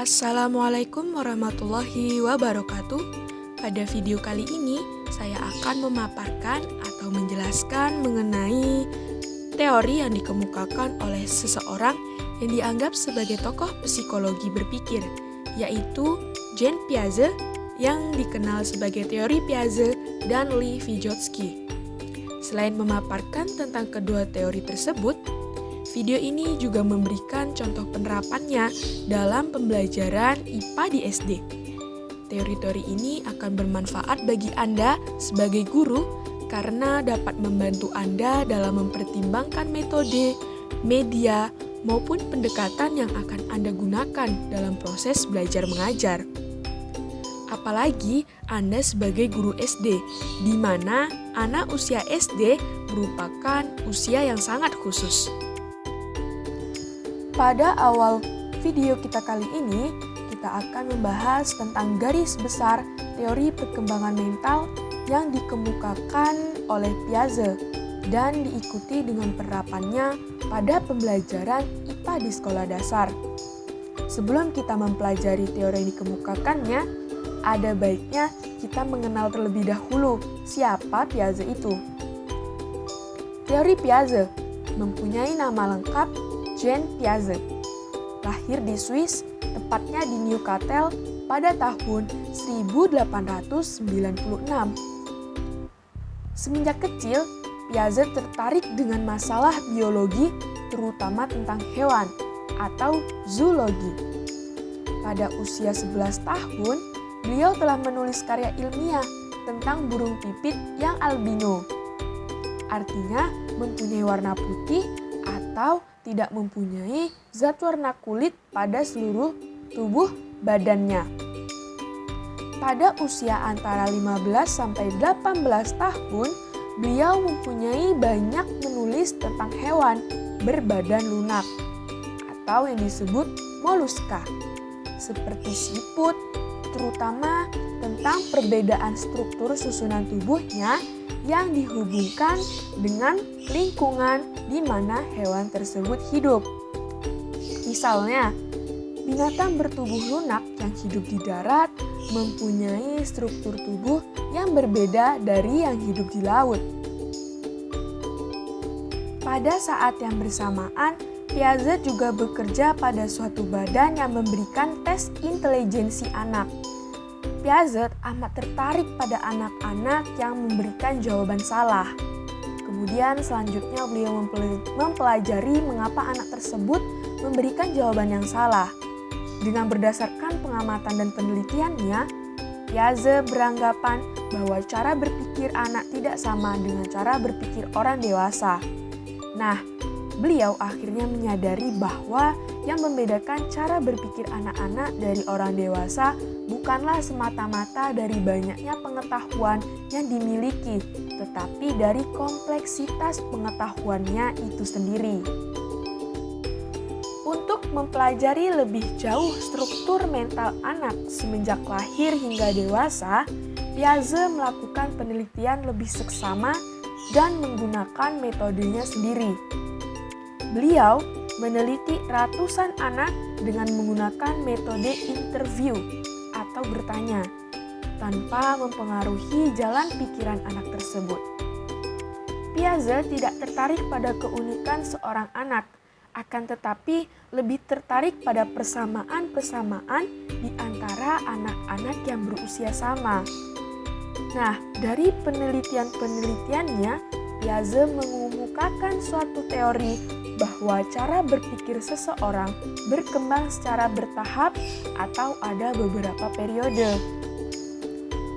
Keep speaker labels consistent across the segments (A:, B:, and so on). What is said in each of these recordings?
A: Assalamualaikum warahmatullahi wabarakatuh. Pada video kali ini, saya akan memaparkan atau menjelaskan mengenai teori yang dikemukakan oleh seseorang yang dianggap sebagai tokoh psikologi berpikir, yaitu Jean Piaget yang dikenal sebagai teori Piaget dan Lee Vygotsky. Selain memaparkan tentang kedua teori tersebut, video ini juga memberikan contoh penerapannya dalam pembelajaran IPA di SD. Teori-teori ini akan bermanfaat bagi Anda sebagai guru karena dapat membantu Anda dalam mempertimbangkan metode, media, maupun pendekatan yang akan Anda gunakan dalam proses belajar mengajar. Apalagi Anda sebagai guru SD, di mana anak usia SD merupakan usia yang sangat khusus. Pada awal video kita kali ini, kita akan membahas tentang garis besar teori perkembangan mental yang dikemukakan oleh Piaget dan diikuti dengan penerapannya pada pembelajaran IPA di sekolah dasar. Sebelum kita mempelajari teori yang dikemukakannya, ada baiknya kita mengenal terlebih dahulu siapa Piaget itu. Teori Piaget mempunyai nama lengkap Jean Piaget. Lahir di Swiss, tepatnya di Neuchâtel pada tahun 1896. Semenjak kecil, Piaget tertarik dengan masalah biologi, terutama tentang hewan atau zoologi. Pada usia 11 tahun, beliau telah menulis karya ilmiah tentang burung pipit yang albino. Artinya mempunyai warna putih atau tidak mempunyai zat warna kulit pada seluruh tubuh badannya. Pada usia antara 15 sampai 18 tahun, beliau mempunyai banyak menulis tentang hewan berbadan lunak atau yang disebut moluska, seperti siput, terutama tentang perbedaan struktur susunan tubuhnya yang dihubungkan dengan lingkungan di mana hewan tersebut hidup. Misalnya, binatang bertubuh lunak yang hidup di darat mempunyai struktur tubuh yang berbeda dari yang hidup di laut. Pada saat yang bersamaan, Piaget juga bekerja pada suatu badan yang memberikan tes intelijensi anak. Piaget amat tertarik pada anak-anak yang memberikan jawaban salah. Kemudian selanjutnya beliau mempelajari mengapa anak tersebut memberikan jawaban yang salah. Dengan berdasarkan pengamatan dan penelitiannya, Piaget beranggapan bahwa cara berpikir anak tidak sama dengan cara berpikir orang dewasa. Nah, beliau akhirnya menyadari bahwa yang membedakan cara berpikir anak-anak dari orang dewasa bukanlah semata-mata dari banyaknya pengetahuan yang dimiliki, tetapi dari kompleksitas pengetahuannya itu sendiri. Untuk mempelajari lebih jauh struktur mental anak semenjak lahir hingga dewasa, Piaget melakukan penelitian lebih seksama dan menggunakan metodenya sendiri. Beliau meneliti ratusan anak dengan menggunakan metode interview atau bertanya, tanpa mempengaruhi jalan pikiran anak tersebut. Piaget tidak tertarik pada keunikan seorang anak, akan tetapi lebih tertarik pada persamaan-persamaan di antara anak-anak yang berusia sama. Nah, dari penelitian-penelitiannya, Piaget mengemukakan suatu teori bahwa cara berpikir seseorang berkembang secara bertahap atau ada beberapa periode.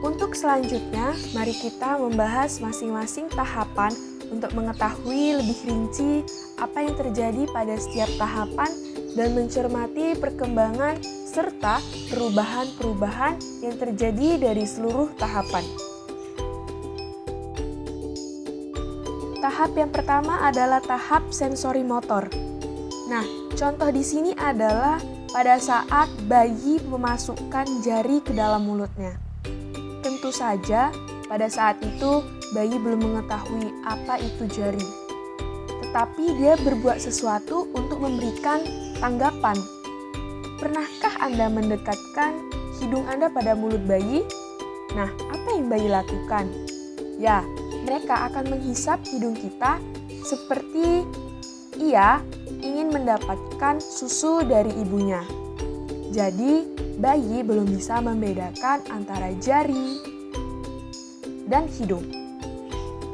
A: Untuk selanjutnya, mari kita membahas masing-masing tahapan untuk mengetahui lebih rinci apa yang terjadi pada setiap tahapan dan mencermati perkembangan serta perubahan-perubahan yang terjadi dari seluruh tahapan. Tahap yang pertama adalah tahap sensori motor. Nah, contoh di sini adalah pada saat bayi memasukkan jari ke dalam mulutnya. Tentu saja, pada saat itu bayi belum mengetahui apa itu jari. Tetapi dia berbuat sesuatu untuk memberikan tanggapan. Pernahkah Anda mendekatkan hidung Anda pada mulut bayi, nah apa yang bayi lakukan? Ya, mereka akan menghisap hidung kita seperti ia ingin mendapatkan susu dari ibunya. Jadi, bayi belum bisa membedakan antara jari dan hidung.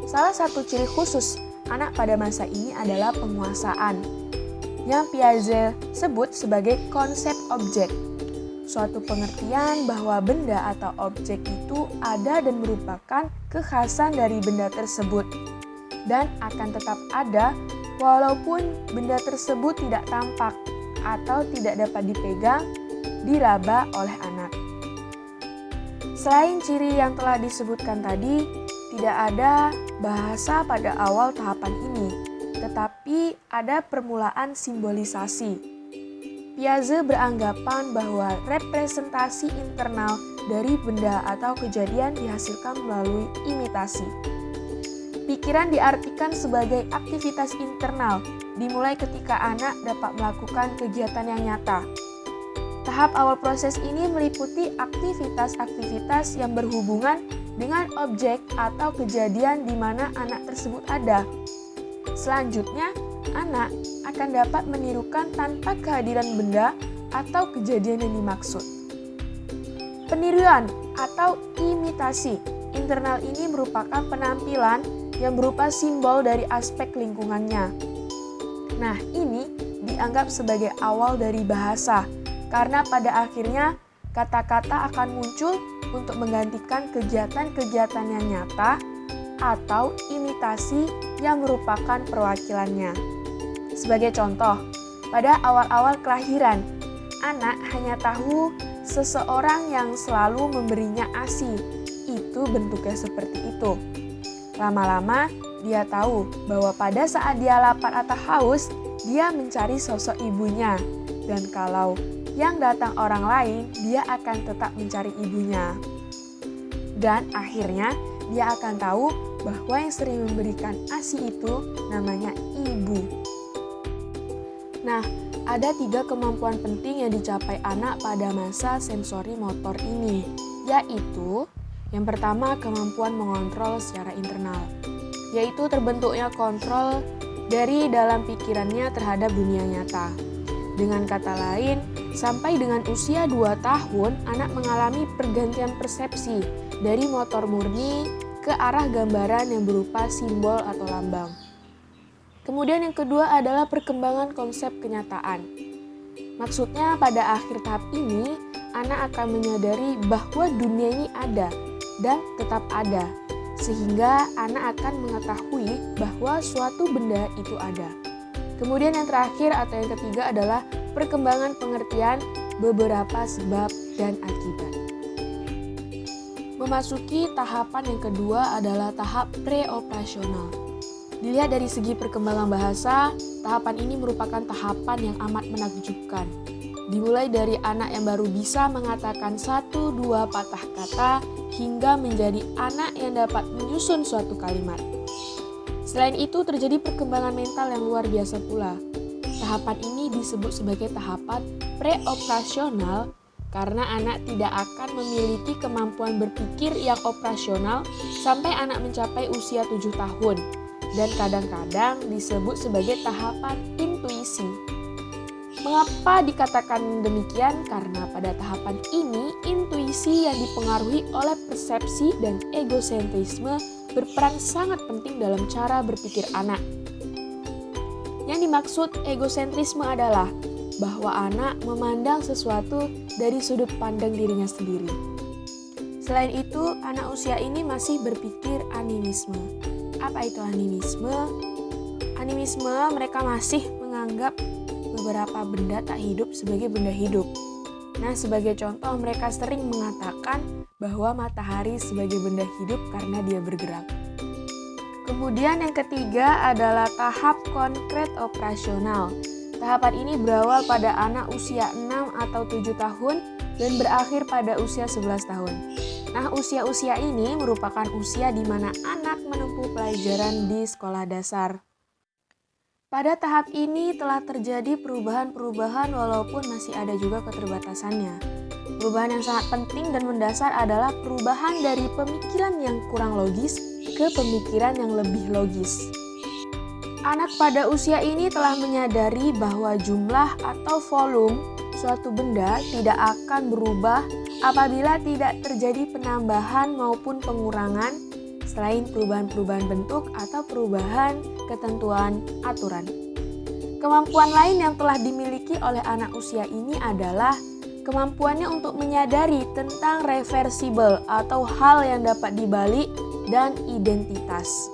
A: Salah satu ciri khusus anak pada masa ini adalah penguasaan, yang Piaget sebut sebagai konsep objek. Suatu pengertian bahwa benda atau objek itu ada dan merupakan kekhasan dari benda tersebut, dan akan tetap ada walaupun benda tersebut tidak tampak atau tidak dapat dipegang, diraba oleh anak. Selain ciri yang telah disebutkan tadi, tidak ada bahasa pada awal tahapan ini, tetapi ada permulaan simbolisasi. Piaget beranggapan bahwa representasi internal dari benda atau kejadian dihasilkan melalui imitasi. Pikiran diartikan sebagai aktivitas internal, dimulai ketika anak dapat melakukan kegiatan yang nyata. Tahap awal proses ini meliputi aktivitas-aktivitas yang berhubungan dengan objek atau kejadian di mana anak tersebut ada. Selanjutnya, anak akan dapat menirukan tanpa kehadiran benda atau kejadian yang dimaksud. Peniruan atau imitasi internal ini merupakan penampilan yang berupa simbol dari aspek lingkungannya. Nah, ini dianggap sebagai awal dari bahasa, karena pada akhirnya kata-kata akan muncul untuk menggantikan kegiatan-kegiatan yang nyata atau imitasi yang merupakan perwakilannya. Sebagai contoh, pada awal-awal kelahiran, anak hanya tahu seseorang yang selalu memberinya ASI, itu bentuknya seperti itu. Lama-lama, dia tahu bahwa pada saat dia lapar atau haus, dia mencari sosok ibunya. Dan kalau yang datang orang lain, dia akan tetap mencari ibunya. Dan akhirnya, dia akan tahu bahwa yang sering memberikan ASI itu namanya ibu. Nah, ada 3 kemampuan penting yang dicapai anak pada masa sensori motor ini, yaitu yang pertama, kemampuan mengontrol secara internal, yaitu terbentuknya kontrol dari dalam pikirannya terhadap dunia nyata. Dengan kata lain, sampai dengan usia 2 tahun, anak mengalami pergantian persepsi dari motor murni ke arah gambaran yang berupa simbol atau lambang. Kemudian yang kedua adalah perkembangan konsep kenyataan. Maksudnya pada akhir tahap ini, anak akan menyadari bahwa dunia ini ada dan tetap ada, sehingga anak akan mengetahui bahwa suatu benda itu ada. Kemudian yang terakhir atau yang ketiga adalah perkembangan pengertian beberapa sebab dan akibat. Memasuki tahapan yang kedua adalah tahap preoperasional. Dilihat dari segi perkembangan bahasa, tahapan ini merupakan tahapan yang amat menakjubkan. Dimulai dari anak yang baru bisa mengatakan 1-2 patah kata hingga menjadi anak yang dapat menyusun suatu kalimat. Selain itu terjadi perkembangan mental yang luar biasa pula. Tahapan ini disebut sebagai tahapan preoperasional karena anak tidak akan memiliki kemampuan berpikir yang operasional sampai anak mencapai usia 7 tahun dan kadang-kadang disebut sebagai tahapan intuisi. Mengapa dikatakan demikian? Karena pada tahapan ini, intuisi yang dipengaruhi oleh persepsi dan egosentrisme berperan sangat penting dalam cara berpikir anak. Yang dimaksud egosentrisme adalah bahwa anak memandang sesuatu dari sudut pandang dirinya sendiri. Selain itu, anak usia ini masih berpikir animisme. Apa itu animisme? Animisme mereka masih menganggap beberapa benda tak hidup sebagai benda hidup. Nah, sebagai contoh mereka sering mengatakan bahwa matahari sebagai benda hidup karena dia bergerak. Kemudian yang ketiga adalah tahap konkret operasional. Tahapan ini berawal pada anak usia 6 atau 7 tahun dan berakhir pada usia 11 tahun. Nah, usia-usia ini merupakan usia di mana anak menempuh pelajaran di sekolah dasar. Pada tahap ini telah terjadi perubahan-perubahan walaupun masih ada juga keterbatasannya. Perubahan yang sangat penting dan mendasar adalah perubahan dari pemikiran yang kurang logis ke pemikiran yang lebih logis. Anak pada usia ini telah menyadari bahwa jumlah atau volume suatu benda tidak akan berubah apabila tidak terjadi penambahan maupun pengurangan selain perubahan-perubahan bentuk atau perubahan ketentuan aturan. Kemampuan lain yang telah dimiliki oleh anak usia ini adalah kemampuannya untuk menyadari tentang reversible atau hal yang dapat dibalik dan identitas.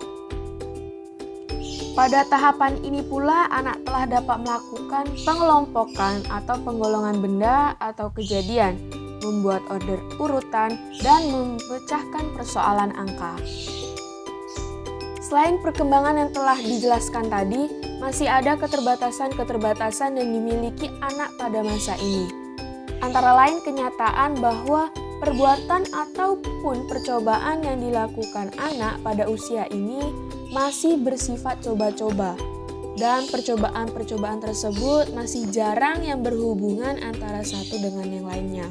A: Pada tahapan ini pula anak telah dapat melakukan pengelompokan atau penggolongan benda atau kejadian, membuat order urutan, dan memecahkan persoalan angka. Selain perkembangan yang telah dijelaskan tadi, masih ada keterbatasan-keterbatasan yang dimiliki anak pada masa ini. Antara lain kenyataan bahwa perbuatan ataupun percobaan yang dilakukan anak pada usia ini masih bersifat coba-coba. Dan percobaan-percobaan tersebut masih jarang yang berhubungan antara satu dengan yang lainnya.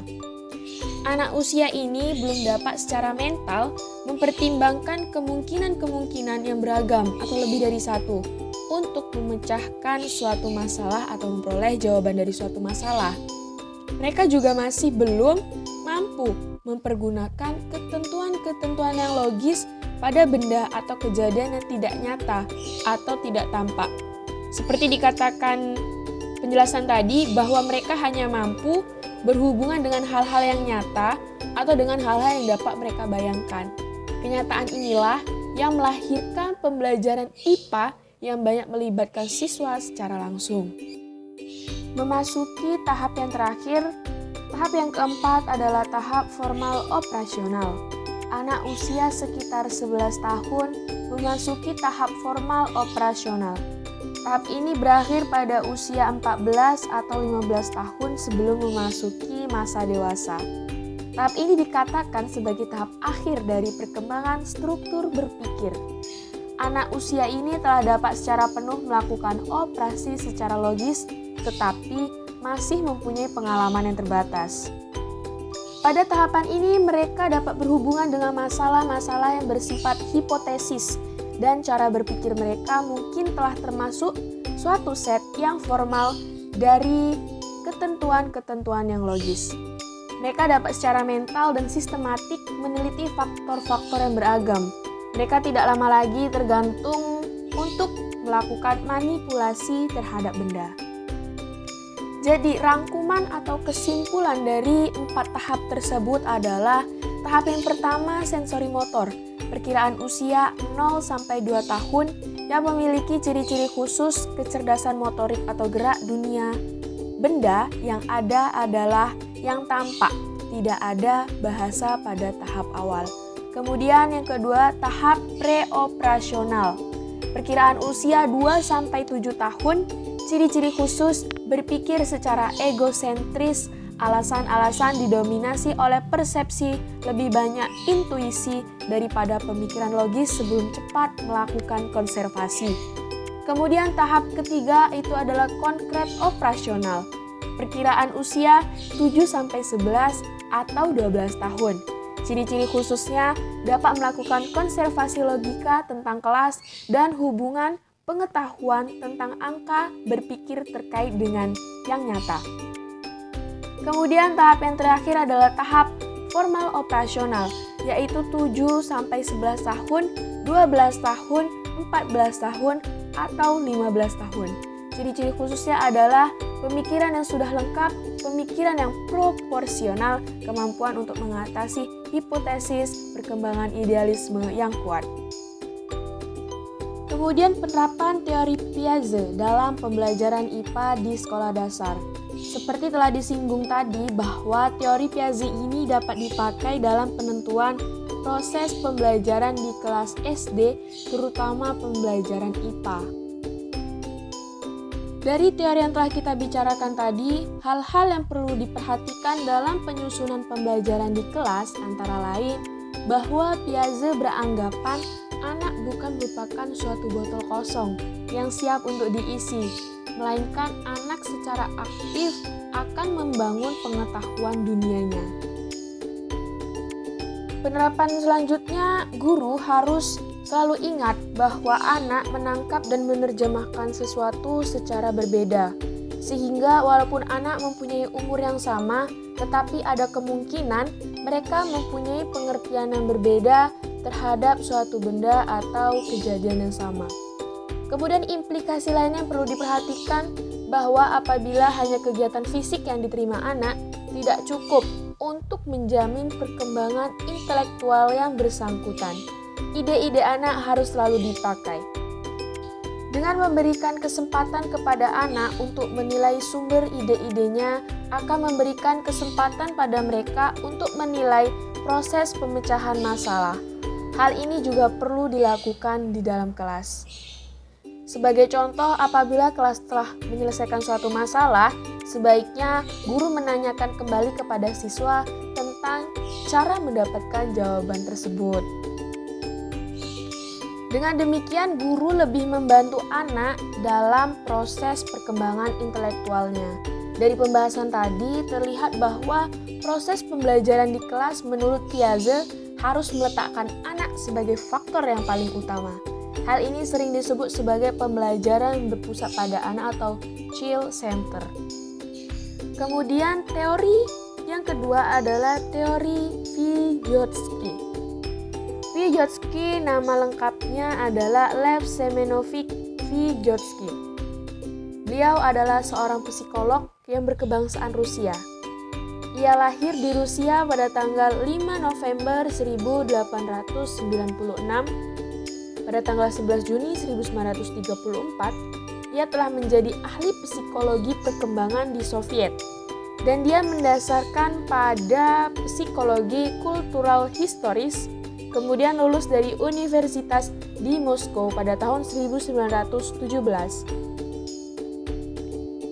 A: Anak usia ini belum dapat secara mental mempertimbangkan kemungkinan-kemungkinan yang beragam atau lebih dari satu untuk memecahkan suatu masalah atau memperoleh jawaban dari suatu masalah. Mereka juga masih belum mampu mempergunakan ketentuan-ketentuan yang logis pada benda atau kejadian yang tidak nyata atau tidak tampak. Seperti dikatakan penjelasan tadi bahwa mereka hanya mampu berhubungan dengan hal-hal yang nyata atau dengan hal-hal yang dapat mereka bayangkan. Kenyataan inilah yang melahirkan pembelajaran IPA yang banyak melibatkan siswa secara langsung. Memasuki tahap yang terakhir, tahap yang keempat adalah tahap formal operasional. Anak usia sekitar 11 tahun memasuki tahap formal operasional. Tahap ini berakhir pada usia 14 atau 15 tahun sebelum memasuki masa dewasa. Tahap ini dikatakan sebagai tahap akhir dari perkembangan struktur berpikir. Anak usia ini telah dapat secara penuh melakukan operasi secara logis, tetapi masih mempunyai pengalaman yang terbatas. Pada tahapan ini, mereka dapat berhubungan dengan masalah-masalah yang bersifat hipotesis, dan cara berpikir mereka mungkin telah termasuk suatu set yang formal dari ketentuan-ketentuan yang logis. Mereka dapat secara mental dan sistematik meneliti faktor-faktor yang beragam. Mereka tidak lama lagi tergantung untuk melakukan manipulasi terhadap benda. Jadi, rangkuman atau kesimpulan dari 4 tahap tersebut adalah tahap yang pertama sensori motor, perkiraan usia 0-2 tahun yang memiliki ciri-ciri khusus kecerdasan motorik atau gerak dunia. Benda yang ada adalah yang tampak, tidak ada bahasa pada tahap awal. Kemudian yang kedua, tahap preoperasional. Perkiraan usia 2-7 tahun, ciri-ciri khusus berpikir secara egosentris, alasan-alasan didominasi oleh persepsi, lebih banyak intuisi daripada pemikiran logis sebelum cepat melakukan konservasi. Kemudian tahap ketiga itu adalah konkret operasional. Perkiraan usia 7-11 atau 12 tahun. Ciri-ciri khususnya dapat melakukan konservasi logika tentang kelas dan hubungan pengetahuan tentang angka berpikir terkait dengan yang nyata. Kemudian tahap yang terakhir adalah tahap formal operasional, yaitu 7-11 tahun, 12 tahun, 14 tahun, atau 15 tahun. Ciri-ciri khususnya adalah pemikiran yang sudah lengkap, pemikiran yang proporsional, kemampuan untuk mengatasi hipotesis, perkembangan idealisme yang kuat. Kemudian penerapan teori Piaget dalam pembelajaran IPA di sekolah dasar. Seperti telah disinggung tadi bahwa teori Piaget ini dapat dipakai dalam penentuan proses pembelajaran di kelas SD, terutama pembelajaran IPA. Dari teori yang telah kita bicarakan tadi, hal-hal yang perlu diperhatikan dalam penyusunan pembelajaran di kelas antara lain bahwa Piaget beranggapan anak bukan merupakan suatu botol kosong, yang siap untuk diisi, melainkan anak secara aktif akan membangun pengetahuan dunianya. Penerapan selanjutnya, guru harus selalu ingat bahwa anak menangkap dan menerjemahkan sesuatu secara berbeda, sehingga walaupun anak mempunyai umur yang sama, tetapi ada kemungkinan mereka mempunyai pengertian yang berbeda terhadap suatu benda atau kejadian yang sama. Kemudian implikasi lainnya yang perlu diperhatikan bahwa apabila hanya kegiatan fisik yang diterima anak, tidak cukup untuk menjamin perkembangan intelektual yang bersangkutan. Ide-ide anak harus selalu dipakai. Dengan memberikan kesempatan kepada anak untuk menilai sumber ide-idenya, akan memberikan kesempatan pada mereka untuk menilai proses pemecahan masalah. Hal ini juga perlu dilakukan di dalam kelas. Sebagai contoh, apabila kelas telah menyelesaikan suatu masalah, sebaiknya guru menanyakan kembali kepada siswa tentang cara mendapatkan jawaban tersebut. Dengan demikian, guru lebih membantu anak dalam proses perkembangan intelektualnya. Dari pembahasan tadi, terlihat bahwa proses pembelajaran di kelas menurut Piaget harus meletakkan anak sebagai faktor yang paling utama. Hal ini sering disebut sebagai pembelajaran yang berpusat pada anak atau child center. Kemudian teori yang kedua adalah teori Vygotsky. Vygotsky nama lengkapnya adalah Lev Semenovich Vygotsky. Beliau adalah seorang psikolog yang berkebangsaan Rusia. Ia lahir di Rusia pada tanggal 5 November 1896. Pada tanggal 11 Juni 1934, ia telah menjadi ahli psikologi perkembangan di Soviet. Dan dia mendasarkan pada psikologi kultural historis, kemudian lulus dari Universitas di Moskow pada tahun 1917.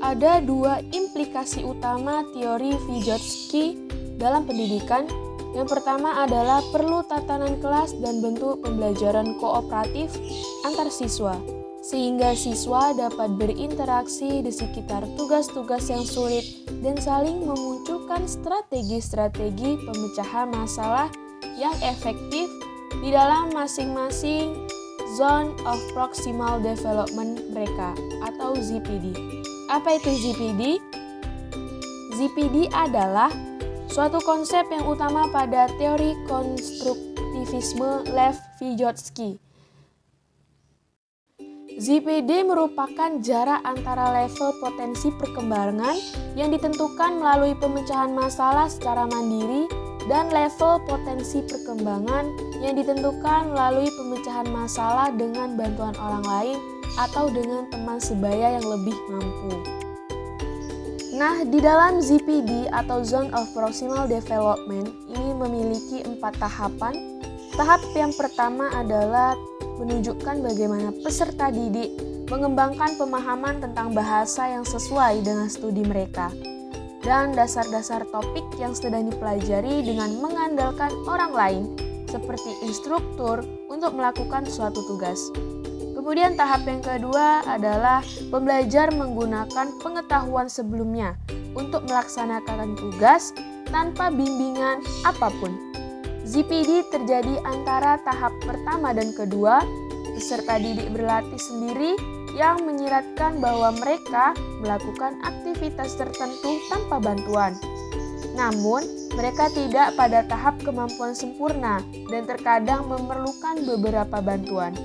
A: Ada dua implikasi utama teori Vygotsky dalam pendidikan. Yang pertama adalah perlu tatanan kelas dan bentuk pembelajaran kooperatif antar siswa, sehingga siswa dapat berinteraksi di sekitar tugas-tugas yang sulit dan saling memunculkan strategi-strategi pemecahan masalah yang efektif di dalam masing-masing Zone of Proximal Development mereka atau ZPD. Apa itu ZPD? ZPD adalah suatu konsep yang utama pada teori konstruktivisme Lev Vygotsky. ZPD merupakan jarak antara level potensi perkembangan yang ditentukan melalui pemecahan masalah secara mandiri dan level potensi perkembangan yang ditentukan melalui pemecahan masalah dengan bantuan orang lain atau dengan teman sebaya yang lebih mampu. Nah, di dalam ZPD atau Zone of Proximal Development ini memiliki 4 tahapan. Tahap yang pertama adalah menunjukkan bagaimana peserta didik mengembangkan pemahaman tentang bahasa yang sesuai dengan studi mereka dan dasar-dasar topik yang sedang dipelajari dengan mengandalkan orang lain seperti instruktur untuk melakukan suatu tugas. Kemudian tahap yang kedua adalah pembelajar menggunakan pengetahuan sebelumnya untuk melaksanakan tugas tanpa bimbingan apapun. ZPD terjadi antara tahap pertama dan kedua. Peserta didik berlatih sendiri yang menyiratkan bahwa mereka melakukan aktivitas tertentu tanpa bantuan. Namun, mereka tidak pada tahap kemampuan sempurna dan terkadang memerlukan beberapa bantuan.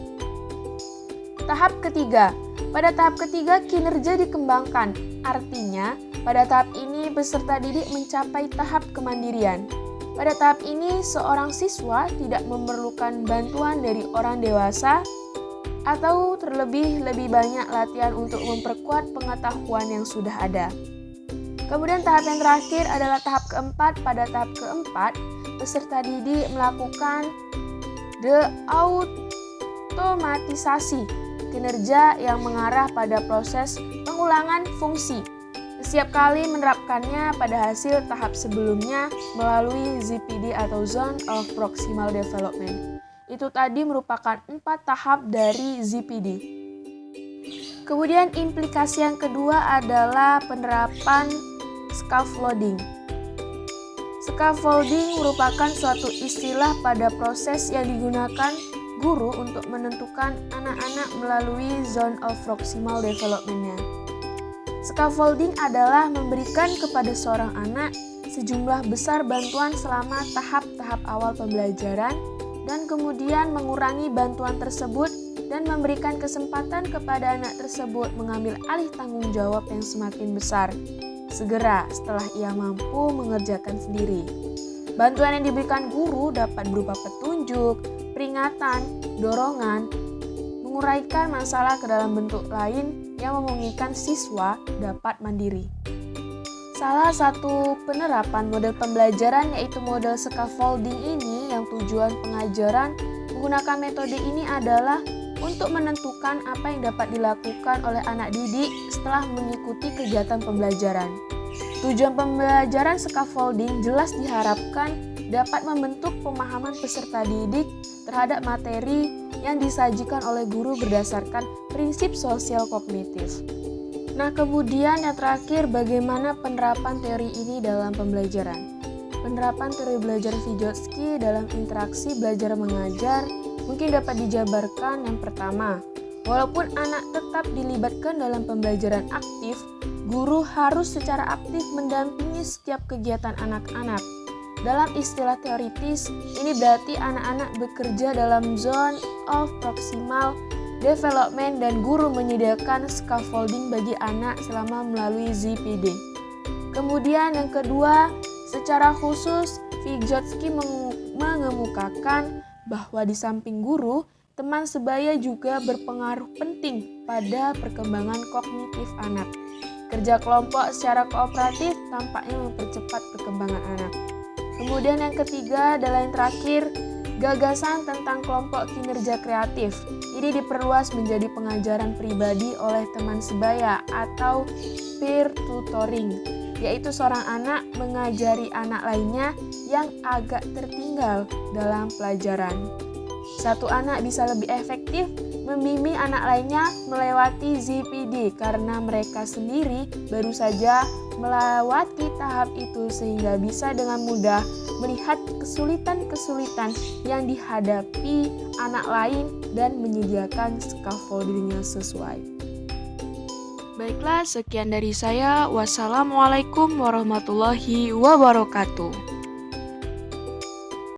A: Tahap ketiga. Pada tahap ketiga, kinerja dikembangkan. Artinya, pada tahap ini peserta didik mencapai tahap kemandirian. Pada tahap ini, seorang siswa tidak memerlukan bantuan dari orang dewasa atau terlebih lebih banyak latihan untuk memperkuat pengetahuan yang sudah ada. Kemudian tahap yang terakhir adalah tahap keempat. Pada tahap keempat, peserta didik melakukan deautomatisasi, kinerja yang mengarah pada proses pengulangan fungsi. Setiap kali menerapkannya pada hasil tahap sebelumnya melalui ZPD atau Zone of Proximal Development. Itu tadi merupakan 4 tahap dari ZPD. Kemudian implikasi yang kedua adalah penerapan scaffolding. Scaffolding merupakan suatu istilah pada proses yang digunakan guru untuk menentukan anak-anak melalui zone of proximal development-nya. Scaffolding adalah memberikan kepada seorang anak sejumlah besar bantuan selama tahap-tahap awal pembelajaran dan kemudian mengurangi bantuan tersebut dan memberikan kesempatan kepada anak tersebut mengambil alih tanggung jawab yang semakin besar segera setelah ia mampu mengerjakan sendiri. Bantuan yang diberikan guru dapat berupa petunjuk, peringatan, dorongan, menguraikan masalah ke dalam bentuk lain yang memungkinkan siswa dapat mandiri. Salah satu penerapan model pembelajaran yaitu model scaffolding ini yang tujuan pengajaran menggunakan metode ini adalah untuk menentukan apa yang dapat dilakukan oleh anak didik setelah mengikuti kegiatan pembelajaran. Tujuan pembelajaran scaffolding jelas diharapkan dapat membentuk pemahaman peserta didik terhadap materi yang disajikan oleh guru berdasarkan prinsip sosial kognitif. Nah, kemudian yang terakhir, bagaimana penerapan teori ini dalam pembelajaran? Penerapan teori belajar Vygotsky dalam interaksi belajar mengajar mungkin dapat dijabarkan yang pertama. Walaupun anak tetap dilibatkan dalam pembelajaran aktif, guru harus secara aktif mendampingi setiap kegiatan anak-anak. Dalam istilah teoritis, ini berarti anak-anak bekerja dalam zone of proximal development dan guru menyediakan scaffolding bagi anak selama melalui ZPD. Kemudian yang kedua, secara khusus Vygotsky mengemukakan bahwa di samping guru, teman sebaya juga berpengaruh penting pada perkembangan kognitif anak. Kerja kelompok secara kooperatif tampaknya mempercepat perkembangan anak. Kemudian yang ketiga adalah yang terakhir, gagasan tentang kelompok kinerja kreatif. Ini diperluas menjadi pengajaran pribadi oleh teman sebaya atau peer tutoring, yaitu seorang anak mengajari anak lainnya yang agak tertinggal dalam pelajaran. Satu anak bisa lebih efektif membimbing anak lainnya melewati ZPD karena mereka sendiri baru saja melewati tahap itu sehingga bisa dengan mudah melihat kesulitan-kesulitan yang dihadapi anak lain dan menyediakan scaffolding yang sesuai. Baiklah, sekian dari saya. Wassalamualaikum warahmatullahi wabarakatuh.